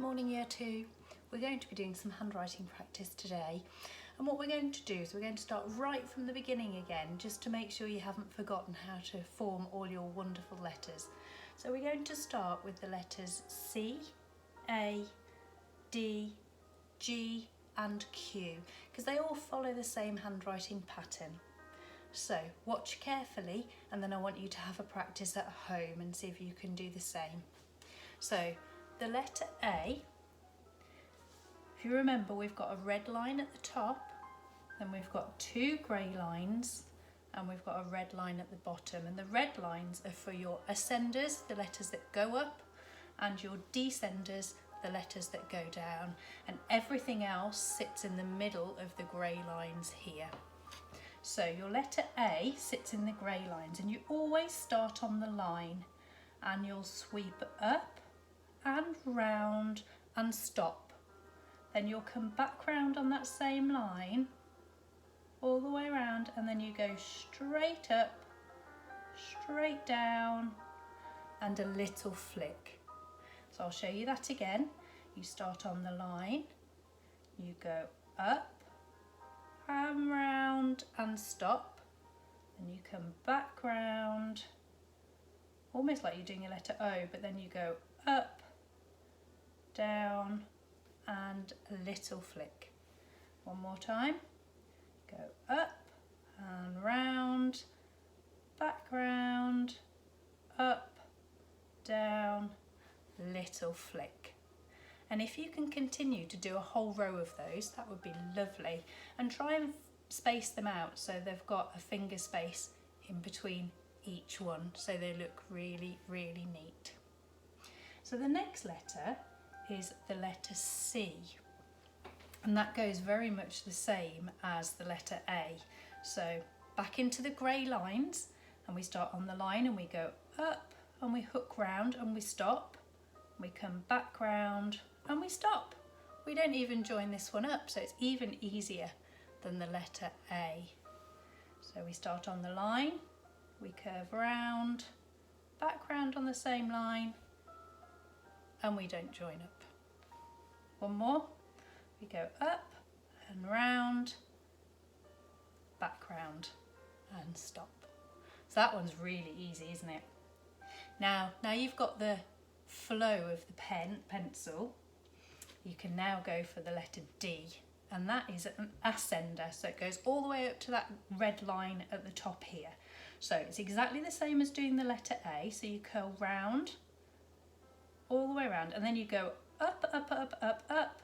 morning year 2. We're going to be doing some handwriting practice today, and what we're going to do is we're going to start right from the beginning again, just to make sure you haven't forgotten how to form all your wonderful letters. So we're going to start with the letters C, A, D, G and Q, because they all follow the same handwriting pattern. So watch carefully, and then I want you to have a practice at home and see if you can do the same. So the letter A, if you remember, we've got a red line at the top, then we've got two grey lines, and we've got a red line at the bottom. And the red lines are for your ascenders, the letters that go up, and your descenders, the letters that go down. And everything else sits in the middle of the grey lines here. So your letter A sits in the grey lines, and you always start on the line, and you'll sweep up and round and stop. Then you'll come back round on that same line all the way around, and then you go straight up, straight down and a little flick. So I'll show you that again. You start on the line, you go up and round and stop, and you come back round, almost like you're doing a letter O, but then you go up, down and a little flick. One more time. Go up and round, back round, up, down, little flick. And if you can continue to do a whole row of those, that would be lovely. And try and space them out so they've got a finger space in between each one, so they look really, really neat. So the next letter is the letter C, and that goes very much the same as the letter A. So back into the grey lines, and we start on the line and we go up and we hook round and we stop. We come back round and we stop. We don't even join this one up, so it's even easier than the letter A. So we start on the line, we curve round, back round on the same line, and we don't join up. One more, we go up and round, back round and stop. So that one's really easy, isn't it? Now you've got the flow of the pencil, you can now go for the letter D, and that is an ascender, so it goes all the way up to that red line at the top here. So it's exactly the same as doing the letter A, so you curl round, all the way around, and then you go up, up, up, up, up,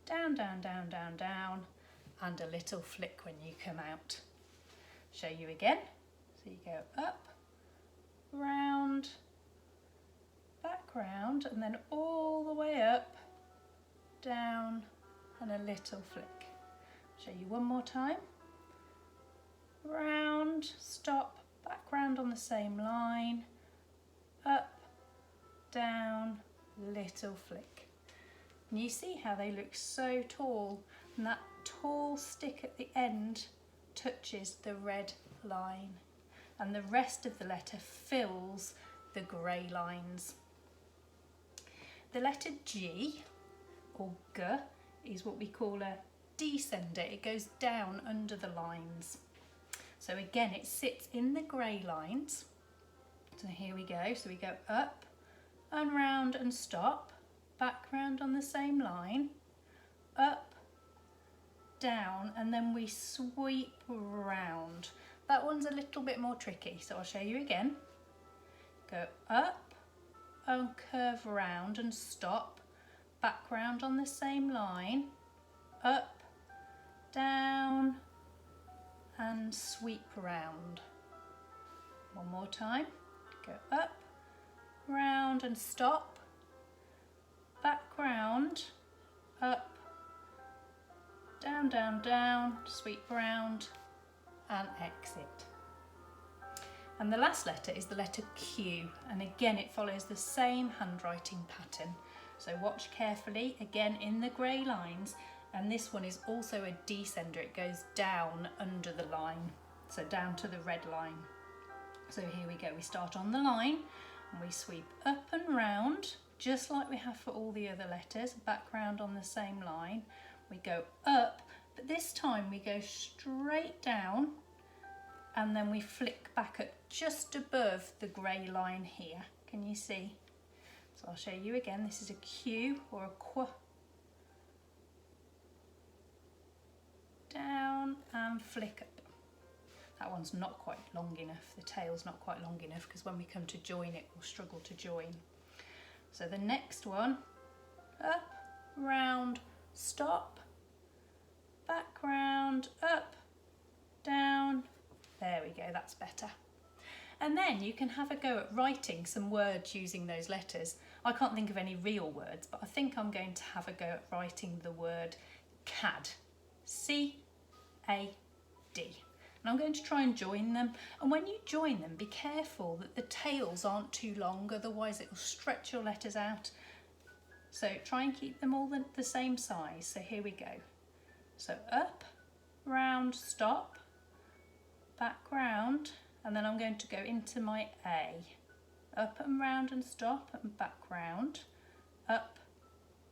down, down, down, down, down, and a little flick when you come out. Show you again. So you go up, round, back round, and then all the way up, down, and a little flick. Show you one more time. Round, stop, back round on the same line, up, down, little flick. And you see how they look so tall, and that tall stick at the end touches the red line, and the rest of the letter fills the grey lines. The letter G, or G, is what we call a descender. It goes down under the lines. So again, it sits in the grey lines. So here we go. So we go up and round and stop, back round on the same line, up, down, and then we sweep round. That one's a little bit more tricky, so I'll show you again. Go up and curve round and stop, back round on the same line, up, down, and sweep round. One more time. Go up, round and stop, back round, up, down, down, down, sweep round and exit. And the last letter is the letter Q, and again it follows the same handwriting pattern. So watch carefully, again in the grey lines, and this one is also a descender. It goes down under the line, so down to the red line. So here we go, we start on the line and we sweep up and round just like we have for all the other letters, background on the same line. We go up, but this time we go straight down and then we flick back up just above the grey line here. Can you see? So I'll show you again. This is a Q or a Qu. Down and flick up. That one's not quite long enough. The tail's not quite long enough because when we come to join it, we'll struggle to join. So the next one, up, round, stop, back round, up, down. There we go, that's better. And then you can have a go at writing some words using those letters. I can't think of any real words, but I think I'm going to have a go at writing the word CAD. C-A-D. And I'm going to try and join them. And when you join them, be careful that the tails aren't too long, otherwise it will stretch your letters out. So try and keep them all the same size. So here we go. So up, round, stop, back round, and then I'm going to go into my A. Up and round and stop and back round, up,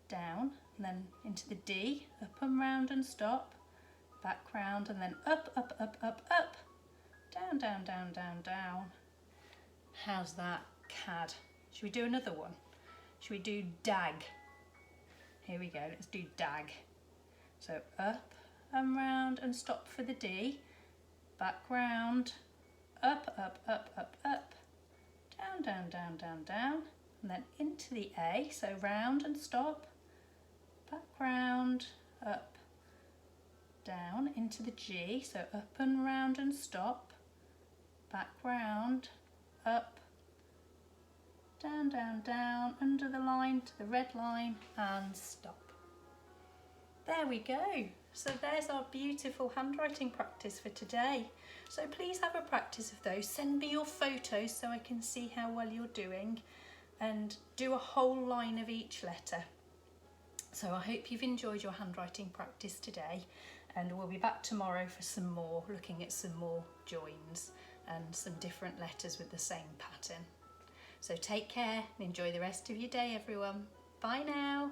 down, and then into the D, up and round and stop, back round, and then up, up, up, up, up, down, down, down, down, down. How's that? CAD. Should we do another one? Should we do DAG? Here we go, let's do DAG. So up and round and stop for the D, back round, up, up, up, up, up, down, down, down, down, down, and then into the A, so round and stop, back round, up, down, into the G, so up and round and stop, back round, up, down, down, down, under the line to the red line and stop. There we go. So there's our beautiful handwriting practice for today. So please have a practice of those. Send me your photos so I can see how well you're doing, and do a whole line of each letter. So I hope you've enjoyed your handwriting practice today, and we'll be back tomorrow for some more, looking at some more joins and some different letters with the same pattern. So take care and enjoy the rest of your day, everyone. Bye now.